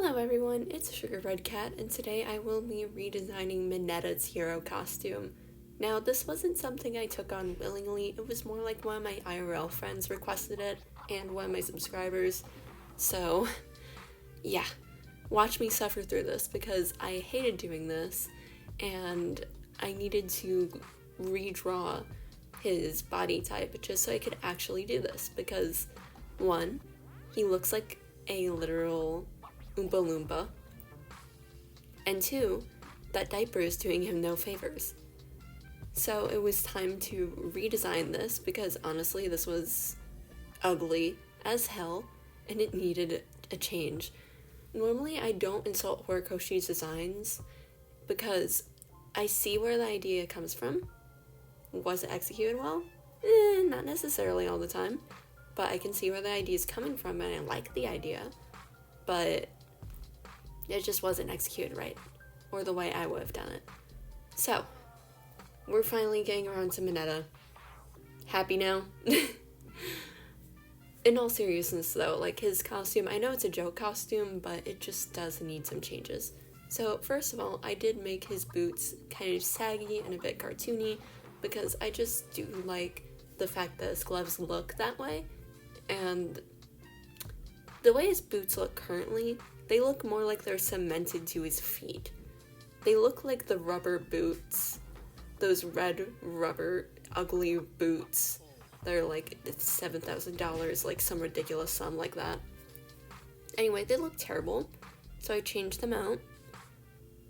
Hello everyone, it's Sugar Red Cat, and today I will be redesigning Mineta's hero costume. Now, this wasn't something I took on willingly, it was more like one of my IRL friends requested it, and one of my subscribers. So, yeah, watch me suffer through this because I hated doing this, and I needed to redraw his body type just so I could actually do this because, one, he looks like a literal Oompa Loompa, and two, that diaper is doing him no favors. So it was time to redesign this because honestly this was ugly as hell and it needed a change. Normally I don't insult Horikoshi's designs because I see where the idea comes from. Was it executed well? Not necessarily all the time, but I can see where the idea is coming from and I like the idea, but it just wasn't executed right, or the way I would have done it. So, we're finally getting around to Mineta. Happy now? In all seriousness though, like his costume, I know it's a joke costume, but it just does need some changes. So first of all, I did make his boots kind of saggy and a bit cartoony, because I just do like the fact that his gloves look that way, and the way his boots look currently, they look more like they're cemented to his feet. They look like the rubber boots, those red rubber ugly boots. They're like $7,000, like some ridiculous sum like that. Anyway, they look terrible, so I changed them out.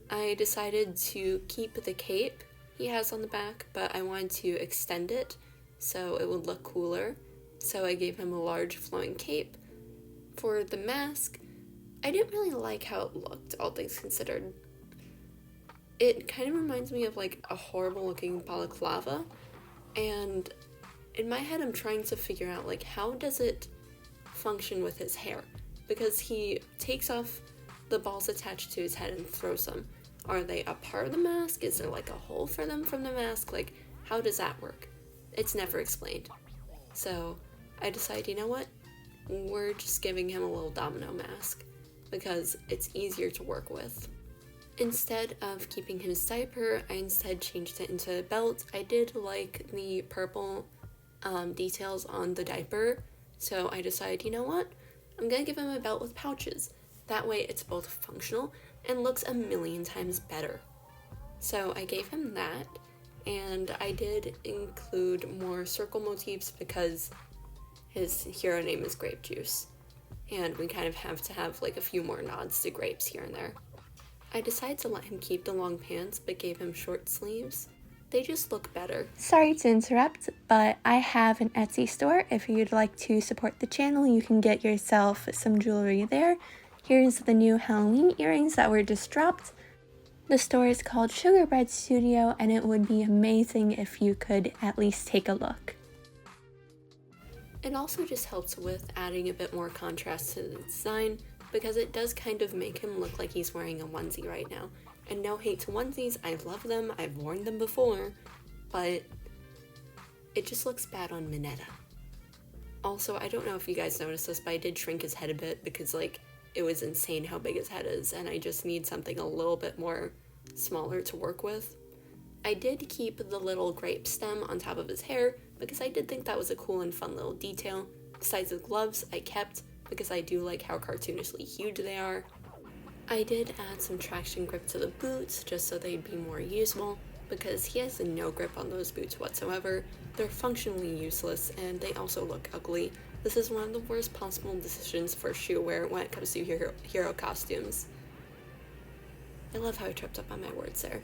I decided to keep the cape he has on the back, but I wanted to extend it so it would look cooler. So I gave him a large flowing cape. For the mask, I didn't really like how it looked, all things considered. It kind of reminds me of like a horrible looking balaclava, and in my head I'm trying to figure out like how does it function with his hair, because he takes off the balls attached to his head and throws them. Are they a part of the mask? Is there like a hole for them from the mask? Like, how does that work? It's never explained. So I decided, you know what? We're just giving him a little domino mask because it's easier to work with. Instead of keeping his diaper, I instead changed it into a belt. I did like the purple details on the diaper, so I decided, you know what? I'm gonna give him a belt with pouches. That way it's both functional and looks a million times better. So I gave him that, and I did include more circle motifs because his hero name is Grape Juice, and we kind of have to have like a few more nods to grapes here and there. I decided to let him keep the long pants but gave him short sleeves. They just look better. Sorry to interrupt, but I have an Etsy store. If you'd like to support the channel, you can get yourself some jewelry there. Here's the new Halloween earrings that were just dropped. The store is called Sugar Bread Studio, and it would be amazing if you could at least take a look. It also just helps with adding a bit more contrast to the design, because it does kind of make him look like he's wearing a onesie right now. And no hate to onesies, I love them, I've worn them before, but it just looks bad on Mineta. Also, I don't know if you guys noticed this, but I did shrink his head a bit because like it was insane how big his head is, and I just need something a little bit more smaller to work with. I did keep the little grape stem on top of his hair because I did think that was a cool and fun little detail. Besides the gloves, I kept because I do like how cartoonishly huge they are. I did add some traction grip to the boots just so they'd be more usable, because he has no grip on those boots whatsoever. They're functionally useless and they also look ugly. This is one of the worst possible decisions for shoe wear when it comes to hero costumes. I love how I tripped up on my words there.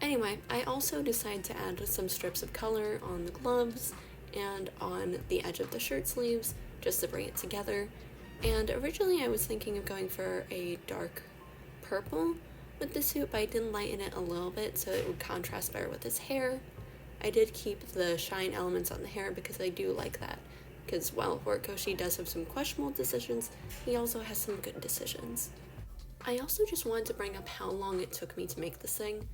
Anyway, I also decided to add some strips of color on the gloves and on the edge of the shirt sleeves just to bring it together. And originally I was thinking of going for a dark purple with the suit, but I did lighten it a little bit so it would contrast better with his hair. I did keep the shine elements on the hair because I do like that. Because while Horikoshi does have some questionable decisions, he also has some good decisions. I also just wanted to bring up how long it took me to make this thing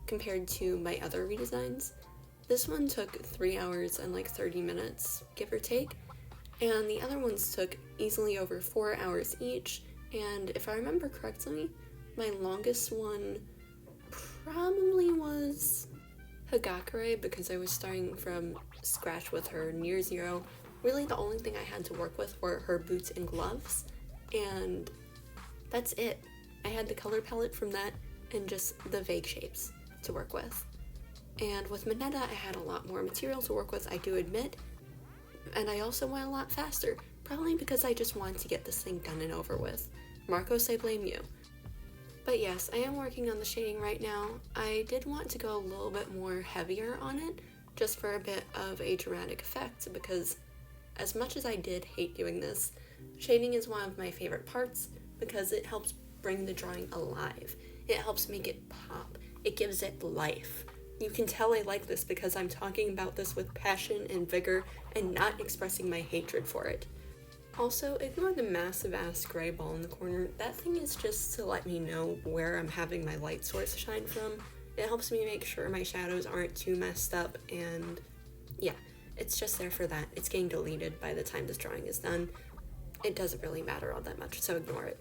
compared to my other redesigns. This one took 3 hours and like 30 minutes, give or take, and the other ones took easily over 4 hours each And if I remember correctly, my longest one probably was Hagakure, because I was starting from scratch with her near zero. Really the only thing I had to work with were her boots and gloves, and that's it. I had the color palette from that and just the vague shapes to work with. And with Mineta, I had a lot more material to work with, I do admit, and I also went a lot faster, probably because I just wanted to get this thing done and over with. Marcos, I blame you. But yes, I am working on the shading right now. I did want to go a little bit more heavier on it, just for a bit of a dramatic effect, because as much as I did hate doing this, shading is one of my favorite parts because it helps bring the drawing alive. It helps make it pop. It gives it life. You can tell I like this because I'm talking about this with passion and vigor and not expressing my hatred for it. Also, ignore the massive ass gray ball in the corner. That thing is just to let me know where I'm having my light source shine from. It helps me make sure my shadows aren't too messed up, and yeah, it's just there for that. It's getting deleted by the time this drawing is done. It doesn't really matter all that much, so ignore it.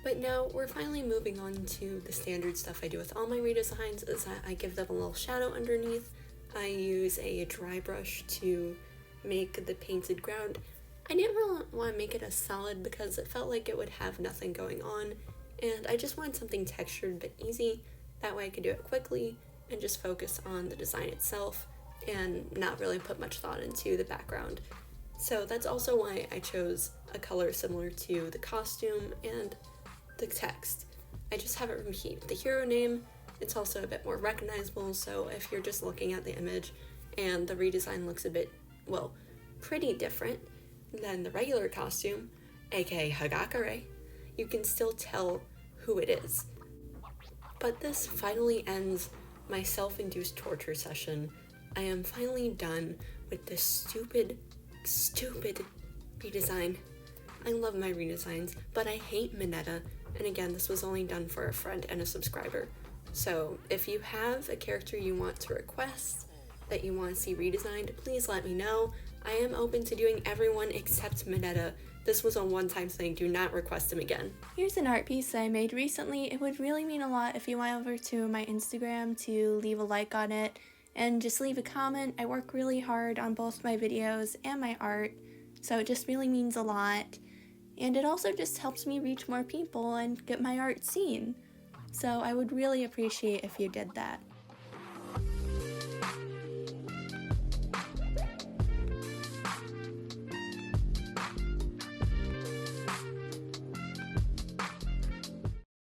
But now we're finally moving on to the standard stuff I do with all my redesigns, is that I give them a little shadow underneath. I use a dry brush to make the painted ground. I didn't really want to make it a solid because it felt like it would have nothing going on, and I just wanted something textured but easy. That way I could do it quickly and just focus on the design itself and not really put much thought into the background. So that's also why I chose a color similar to the costume and the text. I just have it repeat the hero name. It's also a bit more recognizable, so if you're just looking at the image and the redesign looks a bit, well, pretty different than the regular costume, aka Hagakure, you can still tell who it is. But this finally ends my self-induced torture session. I am finally done with this stupid redesign. I love my redesigns, but I hate Mineta, and again, this was only done for a friend and a subscriber. So if you have a character you want to request, that you want to see redesigned, please let me know. I am open to doing everyone except Mineta. This was a one-time thing, do not request him again. Here's an art piece that I made recently. It would really mean a lot if you went over to my Instagram to leave a like on it and just leave a comment. I work really hard on both my videos and my art, so it just really means a lot. And it also just helps me reach more people and get my art seen. So I would really appreciate if you did that.